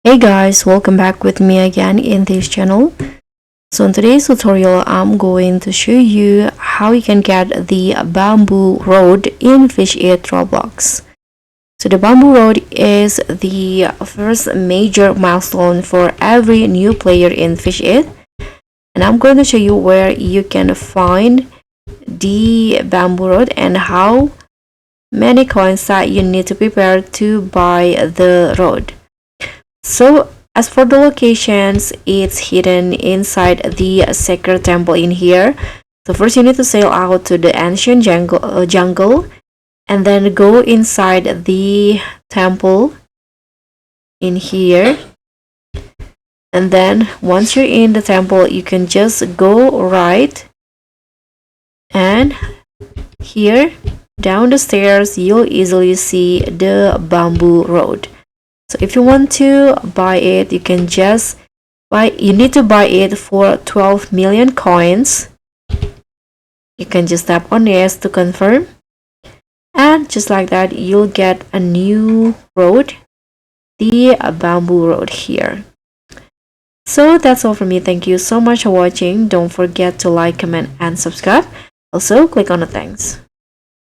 Hey guys, welcome back with me again in this channel. So in today's tutorial, I'm going to show you how you can get the bamboo road in Fish It Roblox. So the bamboo road is the first major milestone for every new player in Fish It. And I'm going to show you where you can find the bamboo road and how many coins that you need to prepare to buy the road. So as for the locations, it's hidden inside the sacred temple in here. So first you need to sail out to the ancient jungle and then go inside the temple in here. And then once you're in the temple, you can just go right, and here down the stairs you'll easily see the bamboo road. So if you want to buy it, you can just you need to buy it for 12 million coins. You can just tap on yes to confirm, and just like that you'll get a new road, the bamboo road here. So that's all from me. Thank you so much for watching. Don't forget to like, comment and subscribe. Also click on the thanks.